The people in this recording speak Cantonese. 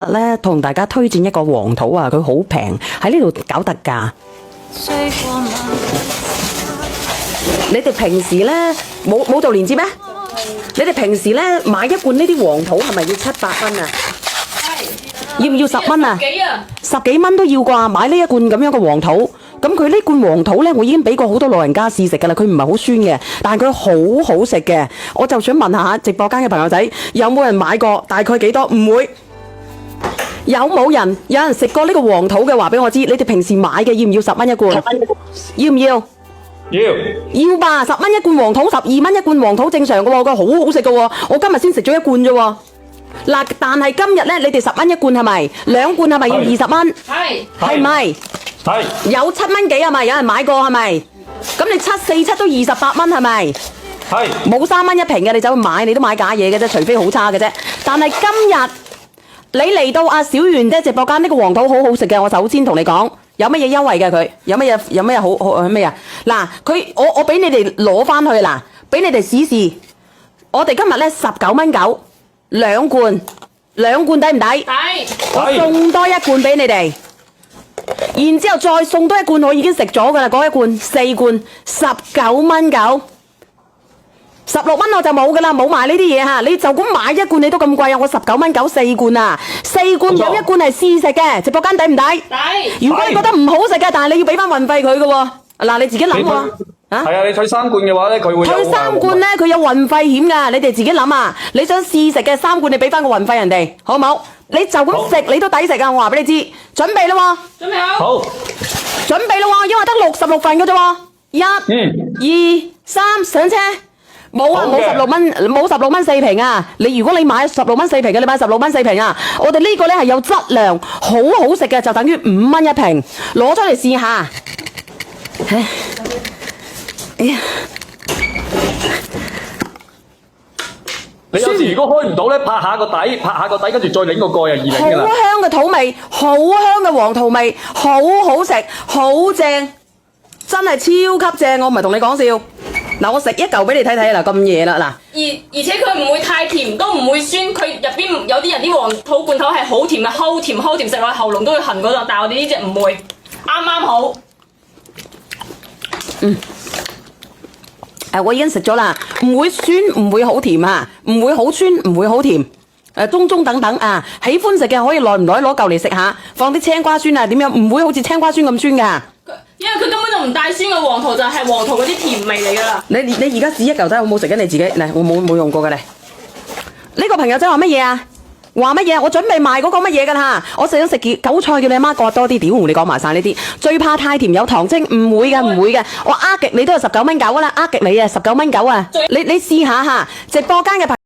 咧同大家推薦一個黃桃啊，佢好平，喺呢度搞特價。你哋平時咧冇做連接咩？你哋平時咧買一罐呢啲黃桃係咪要700蚊啊？要唔要10蚊啊？10幾蚊都要啩？買呢一罐咁樣嘅黃桃，咁佢呢罐黃桃咧，我已經俾過好多老人家試食噶啦，佢唔係好酸嘅，但係佢好好食嘅。我就想問下直播間嘅朋友仔，有冇人買過？大概幾多？唔會。有人食過呢個黃桃嘅話俾我知，你哋平時買嘅要唔要10蚊一罐？要唔要？要吧，10蚊一罐黃桃，12蚊一罐黃桃正常嘅喎，佢好好食嘅喎，我今日先食咗一罐啫喎。嗱，但係今日咧，你哋10蚊一罐係咪？2罐係咪要20蚊？係咪？係有7蚊幾係咪？有人買過係咪？咁你7、4、7都28蚊係咪？係冇3蚊一瓶嘅，你走去買你都買假嘢嘅啫，除非好差嘅啫。但係今日你嚟到阿小圓姐直播間，呢個黃桃好好食嘅，我首先同你講，有乜嘢優惠嘅佢？有乜嘢好咩啊？嗱，我俾你哋攞翻去嗱，俾你哋試試。我哋今日咧19蚊9，兩罐抵唔抵？抵。我送多一罐俾你哋，然之後再送多一罐，我已經食咗噶啦，嗰一罐4罐19蚊9。16蚊我就冇噶啦，冇賣呢啲嘢吓，你就咁買一罐你都咁貴啊！我19蚊9 4罐啊，4罐有一罐係試食嘅，直播間抵唔抵？抵。如果你覺得唔好食嘅，但係你要俾翻運費佢嘅喎，嗱你自己諗喎。係啊，你退3罐嘅話咧，佢會退3罐咧，佢有運費險噶，你哋自己諗啊！你想試食嘅3罐，你俾翻個運費人哋，好唔好？你就咁食你都抵食啊！我話俾你知，準備啦喎，準備好。好，準備啦喎，因為得66份嘅啫喎，1、2、3上車。冇啊，冇16蚊4瓶啊！如果你買16蚊4瓶嘅，你買16蚊4瓶啊！我哋呢個咧係有質量，好好食嘅，就等於5蚊一瓶，攞出嚟試下。哎呀！你有時如果開唔到咧，拍下個底，跟住再擰個蓋啊，易擰㗎啦。好香嘅桃味，好香嘅黃桃味，好好食，好正，真係超級正！我唔係同你講笑。嗱，我食一嚿俾你睇睇啦，咁夜啦嗱。而且佢唔會太甜，都唔會酸。佢入邊有啲人啲黃桃罐頭係好甜嘅，齁甜，食落喉嚨都會痕嗰種。但係我哋呢隻唔會，啱啱好。我已經食咗啦，唔會酸，唔會好甜啊，唔會好酸，唔會好甜。中等等啊，喜歡食嘅可以耐唔耐攞嚿嚟食下，放啲青瓜酸啊，點樣唔會好似青瓜酸咁酸㗎。因為佢根本就唔帶酸嘅黃桃，就係黃桃嗰啲甜味嚟㗎啦。你而家試一嚿睇好唔好食嘅？你自己嚟，我冇用過嘅咧。呢個朋友仔話乜嘢啊？話乜嘢？我準備賣嗰個乜嘢㗎啦？我想食韭菜，叫你阿媽割多啲。屌，你講埋晒呢啲，最怕太甜有糖精，唔會嘅，唔會嘅。我呃極你都係19蚊9啦，呃極你啊，19蚊9啊。你試下嚇，直播間嘅朋友